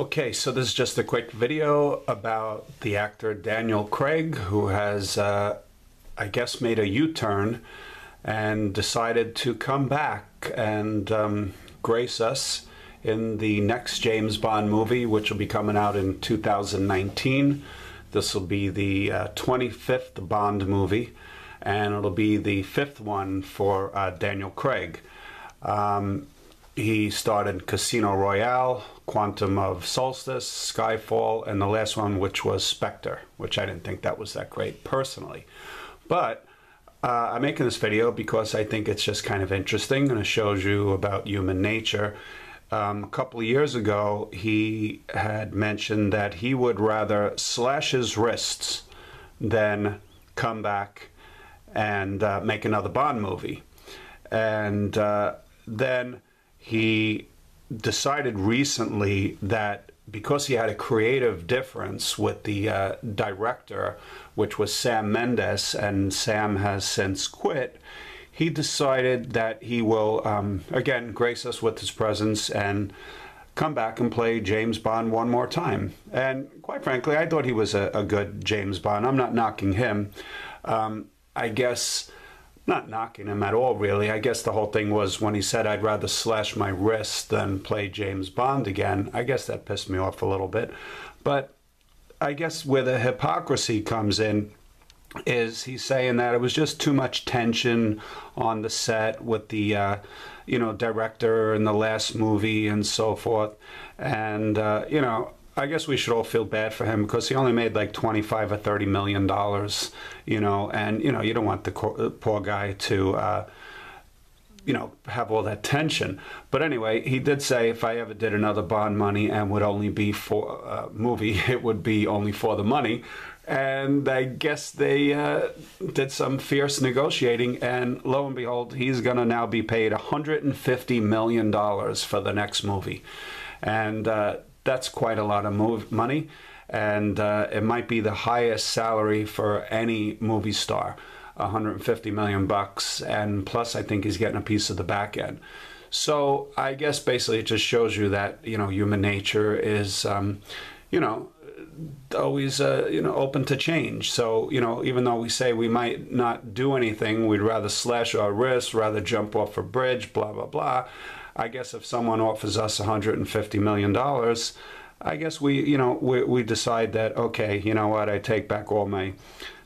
Okay, so this is just a quick video about the actor Daniel Craig, who has, I guess, made a U-turn and decided to come back and grace us in the next James Bond movie, which will be coming out in 2019. This will be the 25th Bond movie, and it'll be the 5th one for Daniel Craig. He starred Casino Royale, Quantum of Solstice, Skyfall, and the last one, which was Spectre, which I didn't think that was that great personally. But I'm making this video because I think it's just kind of interesting and it shows you about human nature. A couple of years ago, he had mentioned that he would rather slash his wrists than come back and make another Bond movie. And then he decided recently that because he had a creative difference with the director, which was Sam Mendes, and Sam has since quit, he decided that he will, again, grace us with his presence and come back and play James Bond one more time. And quite frankly, I thought he was a good James Bond. I'm not knocking him. I guess... not knocking him at all, really. I guess the whole thing was when he said, I'd rather slash my wrist than play James Bond again. I guess that pissed me off a little bit. But I guess where the hypocrisy comes in is he's saying that it was just too much tension on the set with the, director in the last movie and so forth. And, I guess we should all feel bad for him because he only made like 25 or 30 million dollars, and you don't want the poor guy to have all that tension. But anyway, he did say if I ever did another Bond money and would only be for movie, it would be only for the money. And I guess they did some fierce negotiating, and lo and behold, he's going to now be paid $150 million for the next movie. And that's quite a lot of money, and it might be the highest salary for any movie star, 150 million bucks, and plus I think he's getting a piece of the back end. So I guess basically it just shows you that human nature is always open to change. So even though we say we might not do anything, we'd rather slash our wrists, rather jump off a bridge, blah blah blah. I guess if someone offers us $150 million, I guess we decide that, okay, you know what, I take back all my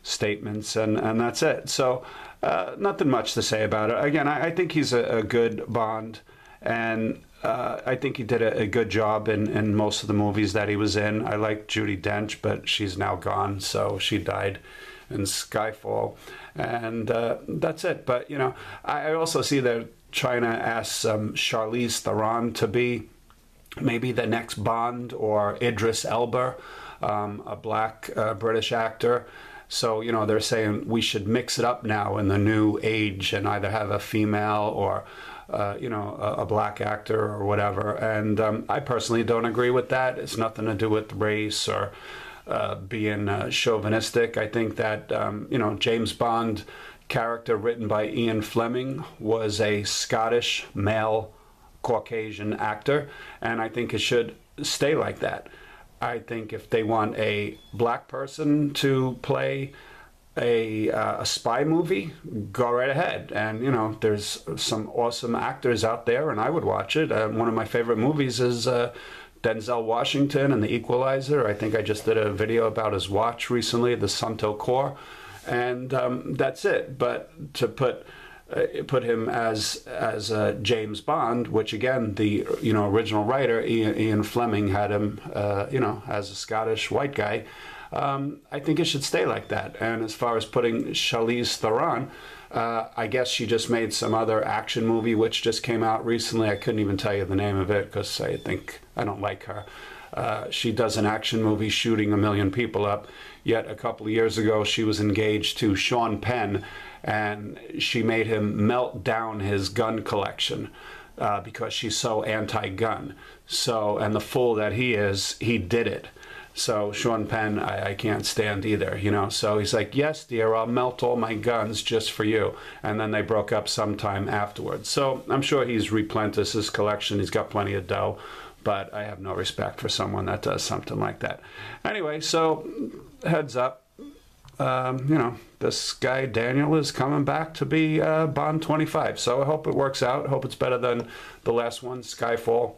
statements and that's it. So nothing much to say about it. Again, I think he's a good Bond, and I think he did a good job in most of the movies that he was in. I like Judi Dench, but she's now gone, so she died in Skyfall, and that's it. But I also see that China asked Charlize Theron to be maybe the next Bond, or Idris Elba, a black British actor. So they're saying we should mix it up now in the new age and either have a female or a black actor or whatever. And I personally don't agree with that. It's nothing to do with race or being chauvinistic. I think that James Bond character written by Ian Fleming was a Scottish male Caucasian actor, and I think it should stay like that. I think if they want a black person to play a spy movie, go right ahead. And there's some awesome actors out there, and I would watch it. One of my favorite movies is Denzel Washington and The Equalizer. I think I just did a video about his watch recently, the Santo Core. And that's it. But to put him as James Bond, which again the original writer Ian Fleming had him as a Scottish white guy, I think it should stay like that. And as far as putting Charlize Theron, I guess she just made some other action movie which just came out recently. I couldn't even tell you the name of it because I think I don't like her. She does an action movie shooting 1 million people up, yet a couple of years ago she was engaged to Sean Penn, and she made him melt down his gun collection because she's so anti-gun. So, and the fool that he is, he did it. So Sean Penn, I can't stand either, So he's like, yes, dear, I'll melt all my guns just for you. And then they broke up sometime afterwards. So I'm sure he's replenished his collection. He's got plenty of dough. but I have no respect for someone that does something like that. Anyway, so heads up. This guy Daniel is coming back to be Bond 25. So I hope it works out. I hope it's better than the last one, Skyfall.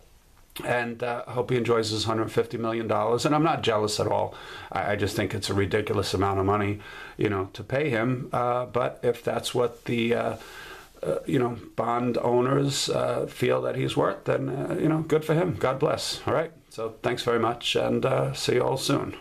And I hope he enjoys his $150 million. And I'm not jealous at all. I just think it's a ridiculous amount of money, to pay him. But if that's what the, Bond owners feel that he's worth, then, good for him. God bless. All right. So thanks very much, and see you all soon.